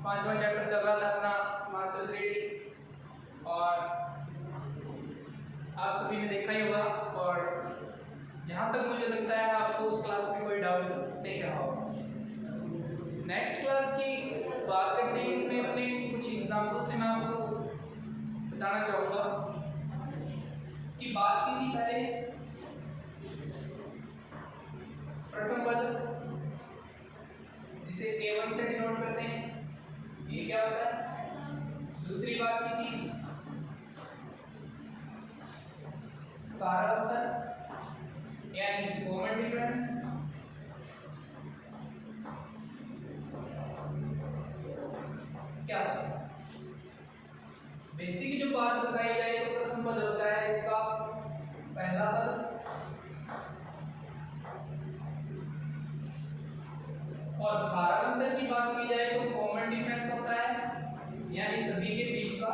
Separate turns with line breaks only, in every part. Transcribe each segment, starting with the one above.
5वां चैप्टर चल रहा था अपना समांतर श्रेणी, और आप सभी ने देखा ही होगा। और जहाँ तक मुझे लगता है आपको उस क्लास में कोई डाउट नहीं रहा होगा। नेक्स्ट क्लास की बात करते हैं, इसमें अपने कुछ एग्जाम्पल से मैं आपको बताना चाहूँगा कि बात की थी पहले प्रथम पद जिसे A1 से डिनोट करते हैं, ये क्या होता है। दूसरी बात की थी सारांतर यानी कॉमन डिफरेंस, क्या होता है। बेसिक जो बात बताई जाए तो प्रथम पद होता है इसका पहला पद, और सारांतर की बात की जाए तो कॉमन डिफरेंस होता है यानी सभी के बीच का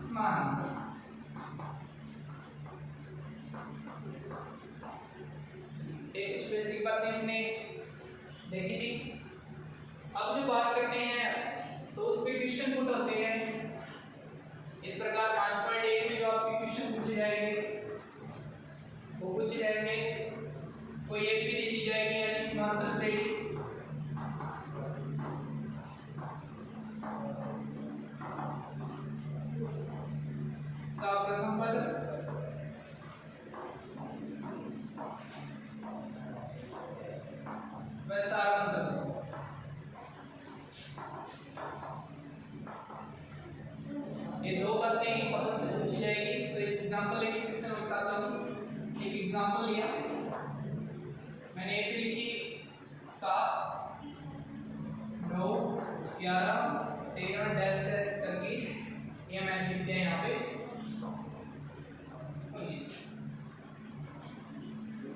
समान। एक कुछ बेसिक बातें हमने देखी थी। अब जो बात करते हैं तो उस पे क्वेश्चन पुट होते हैं इस प्रकार। 5.1 में जो आपके क्वेश्चन पूछे जाएंगे वो पूछे जाएंगे, कोई एक भी दी जाएगी यानी समांतर श्रेणी, का प्रथम पद व सारांतर। ये दो बातें इंपॉर्टेंट से पूछी जाएगी। तो एक एग्जांपल लेके फिर से मैं बताता हूँ। एक एग्जांपल लिया मैंने, एक लिखी 7, 9, 11, 13 डैश डैश करके ये मैंने लिख दिया यहाँ पे 19।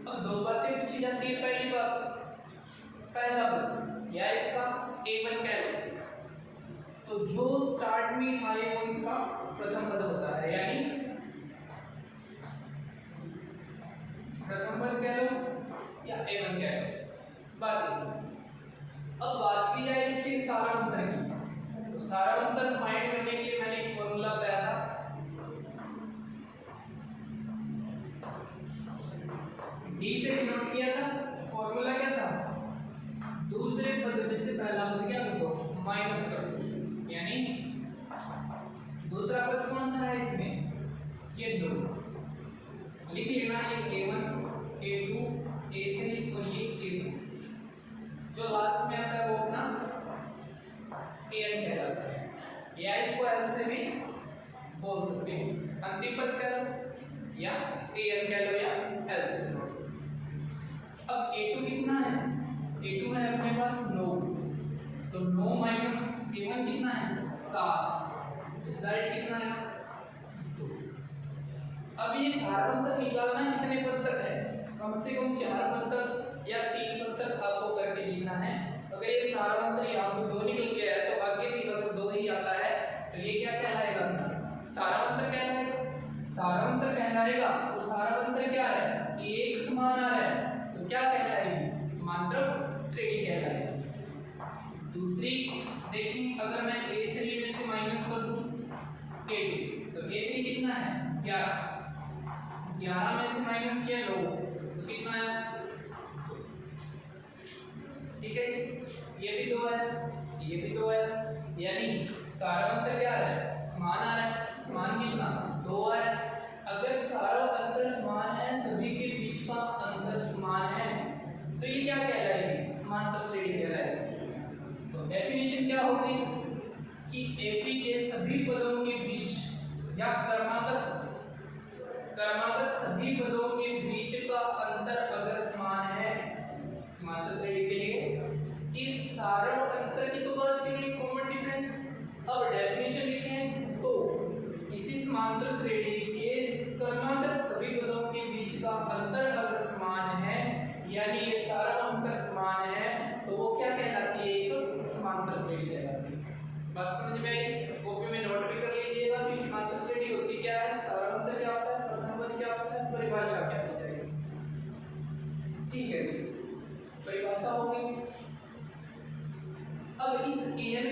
अब दो बातें पूछी जाती है। पहली बात, पहला पद या इसका A1 कह लो, तो जो स्टार्ट में आए वो इसका प्रथम पद होता है, यानी प्रथम पद कह लो या A1 कह लो। बात अब बात की जाए इसके सारांतर की, तो सारांतर फाइंड करने के लिए मैंने एक फॉर्मूला बताया था, D से डिनोट किया था। फॉर्मूला क्या था, दूसरे पद में से पहला पद क्या कर दो, माइनस कर दो। यानी दूसरा पद कौन सा है इसमें, ये 2 लिख लेना। ये A1, A2, A3 और ये A2। जो लास्ट में आता है वो अपना AN कहलाता है, या इसको L से भी बोल सकते हैं। अंतिम पद कह लो या AN कह लो या L से। अब A2 कितना है, A2 है अपने पास 9, तो 9 माइनस A1 कितना है 7, रिजल्ट कितना है 2। अब ये सारांतर निकालना कितने पद तक है, कम से कम 4 पद तक या 3 पद तक आपको करके लिखना है। अगर ये सारांतर यहाँ पे 2 निकल गया है तो आगे भी अगर 2 ही आता है तो ये क्या कहलाएगा, सारांतर कहलाएगा। सारांतर कहलाएगा तो सारांतर क्या है, ये एक समान आ रहा है तो क्या कहलाएगी, समांतर श्रेणी कहलाएगी। दूसरी देखिए, अगर मैं A3 में से माइनस कर दूं A2, तो A3 कितना है 11, 11 में से माइनस किया 9 तो कितना है, ठीक है जी। ये भी 2 है, ये भी 2 है, यानी सारांतर क्या आ रहा है, समान आ रहा है। समान कितना 2 आ रहा है। अगर सारा अंतर समान है, सभी के बीच का अंतर समान है, तो ये क्या कहलाएगी, समांतर श्रेणी कहलाएगी। तो डेफिनेशन क्या होगी कि AP के सभी पदों के बीच या क्रमागत सभी पदों के बीच का अंतर अगर समान है समांतर श्रेणी के लिए, इस सारे अंतर की तो बात करेंगे कॉमन डिफरेंस। अब डेफिनेशन लिखें तो इसी समांतर श्रेणी के क्रमागत सभी पदों के बीच का अंतर अगर समान है, यानी ये सारा अंतर समान है, तो वो क्या कहलाती है, एक समांतर श्रेणी कहलाती है। बात समझ में आई, कॉपी में नोट भी कर लीजिएगा कि समांतर श्रेणी होती क्या है,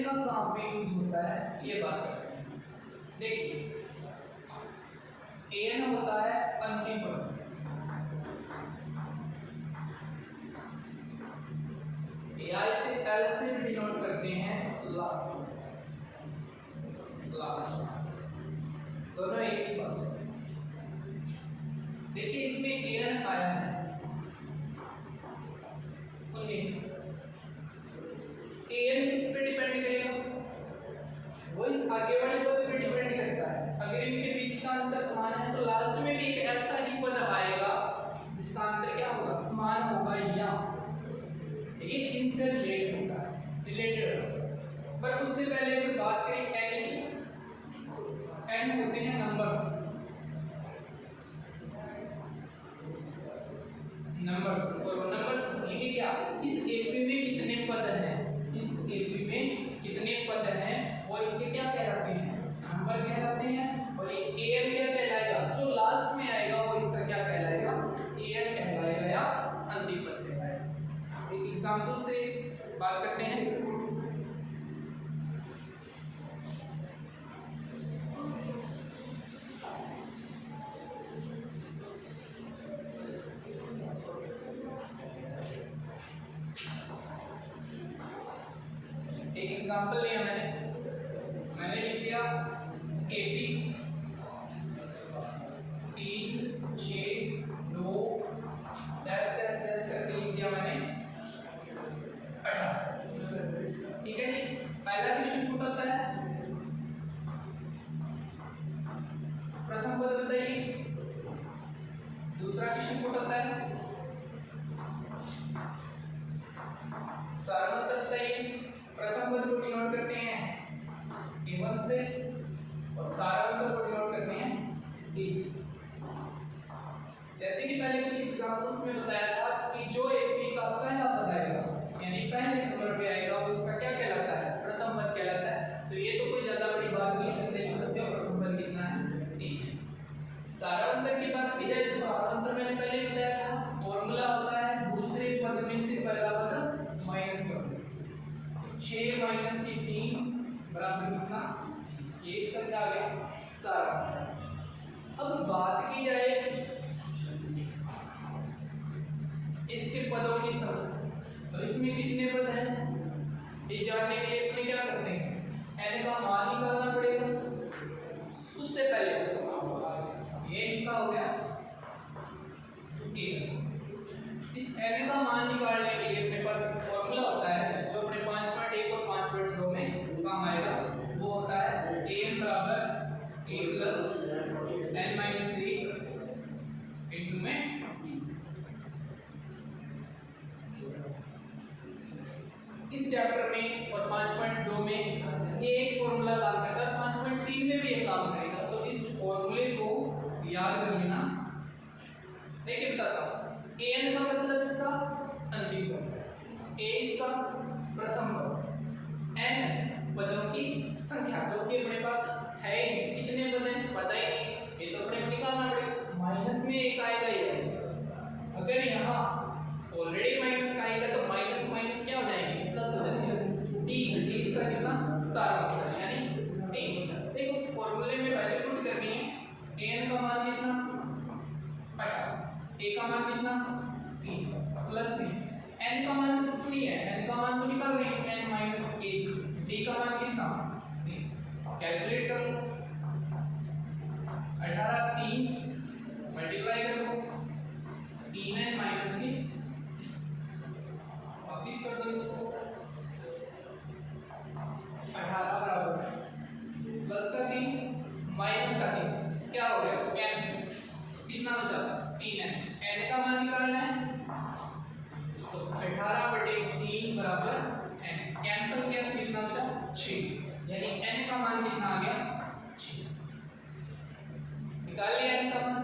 का कहाँ पे यूज होता है ये बात करते हैं। देखिए an होता है अंतिम पद, ai से l से डिनोट करते हैं लास्ट, दोनों एक ही बात है। देखिए इसमें an आया है 19, an किस पे डिपेंड करेगा, वो इस आगे वाले पद पे डिपेंड करता है। अगर इनके बीच का अंतर समान है तो लास्ट में भी एक ऐसा ही पद आएगा जिसका अंतर क्या होगा, समान होगा, या ये इनसे रिलेटेड होगा। पर उससे पहले अगर बात करें n की, n होते हैं नंबर्स, और वो नंबर्स होंगे क्या, इस एपी में कितने पद हैं, इस एपी में कितने पद हैं वो इसके क्या कहलाते हैं, नंबर कहलाते हैं। और ये an क्या कहलाएगा, जो लास्ट में आएगा वो इसका क्या कहलाएगा, an कहलाएगा या अंतिम पद कहलाएगा। एक एग्जांपल से बात करते हैं। एक एग्जांपल लिया मैंने लिख दिया AP 3 6 9 डैश डैश डैश करके लिख दिया मैंने 18। ठीक है जी, पहला क्वेश्चन पुट होता है, प्रथम पद बताइए। दूसरा क्वेश्चन पुट होता है, सारवंतर बताइए। प्रथम पद को डिनोट करते हैं a1 से और सारवंतर को डिनोट करते हैं d से। जैसे कि पहले कुछ एग्जांपल्स में बताया था कि जो एपी का पहला पद आएगा यानी पहले नंबर पे आएगा वो इसका क्या कहलाता है, प्रथम पद कहलाता है। तो ये तो कोई ज्यादा बड़ी बात नहीं है, सीधे लिख सकते हो प्रथम पद कितना है d। सारवंतर की बात की जाए तो सारवंतर मैंने पहले बताया था, फॉर्मूला होता है दूसरे पद में से पहला पद माइनस कर, 6 माइनस के 3 बराबर कितना, ये इसका क्या आ गया सारवंतर। अब बात की जाए इसके पदों की संख्या, तो इसमें कितने पद हैं ये जानने के लिए अपने क्या करते हैं, n का मान निकालना पड़ेगा। उससे पहले ये इसका हो गया a, इस n का मान निकालने के लिए अपने पास एक फॉर्मूला होता है जो अपने 5.1 और 5.2 में काम आएगा। वो होता है an बराबर a plus n minus 3 into में इस चैप्टर में और 5.2 में एक फॉर्मूला काम करता है, 5.3 में भी ये काम करेगा। तो इस फॉर्मूले को याद कर लेना। देखिए बताता हूँ, an का मतलब इसका अंतिम पद, a इसका प्रथम पद, n पदों की संख्या जो कि अपने पास है ही नहीं। कितने पद हैं पता ही नहीं, ये तो अपने को निकालना पड़ेगा। माइनस में एक आएगा ये, अगर यहाँ ऑलरेडी माइनस का आएगा तो माइनस माइनस क्या हो जाएंगे, प्लस हो जाएंगे। d इसका कितना सारवंतर यानी 3। देखो फॉर्मूले में वैल्यू पुट करनी है, an का मान कितना 18, a का मान कितना 3 प्लस 3, n का मान फिक्स नहीं है, n का मान तो निकाल रहे हैं n माइनस 1, d का मान कितना 3। कैलकुलेट करो, 18 3 मल्टीप्लाई करो 3n माइनस 3, वापिस कर दो इसको, 18 बराबर प्लस का 3 माइनस का 3 क्या हो गया कैंसिल, कितना बचा 3n, n का मान निकालना है तो 18/3 बराबर n, कैंसिल किया तो कितना बचा 6, यानी n का मान कितना आ गया 6। निकाल लिया n का मान,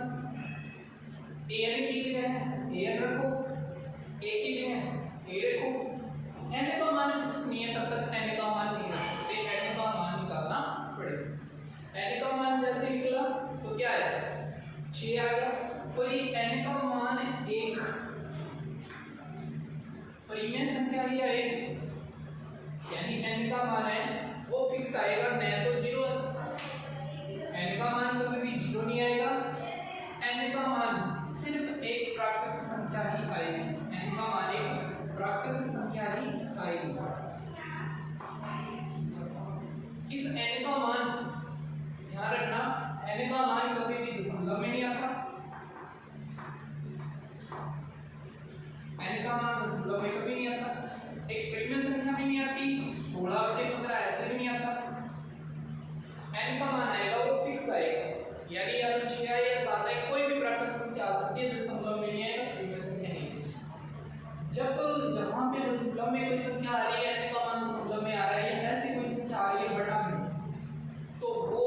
an की जगह an रखो, a की जगह a रखो। n का मान फिक्स नहीं है तब तक n का मान नहीं रख सकते, n का मान निकालना पड़ेगा। n का मान जैसे निकला तो क्या आया 6 आ गया, और ये n का मान 1 परिमेय संख्या ही है 1, यानी n का मान है संख्या ही आएगी, n का मान एक प्राकृत संख्या ही आएगी। इस n का मान ध्यान रखना, n का मान कभी भी दशमलव में नहीं आता, n का मान दशमलव में कभी नहीं आता, एक प्रिमिय संख्या भी नहीं आती, 16/15 ऐसे भी नहीं आता। n का मान आएगा वो फिक्स आएगा, यानी या तो 6 या 7 है, कोई भी प्राकृत संख्या आ सकती है, दशमलव में नहीं आएगा, प्रिमिय संख्या नहीं। जब जहां पे दशमलव में कोई संख्या आ रही है, n का मान दशमलव में आ रहा है, या ऐसी कोई संख्या आ रही है बड़ा में, तो वो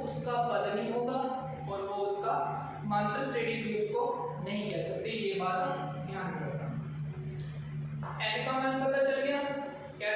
उसका पद नहीं होगा और वो उसका समांतर श्रेणी भी उसको नहीं कह सकते, ये बात ध्यान रखना। n का मान पता चल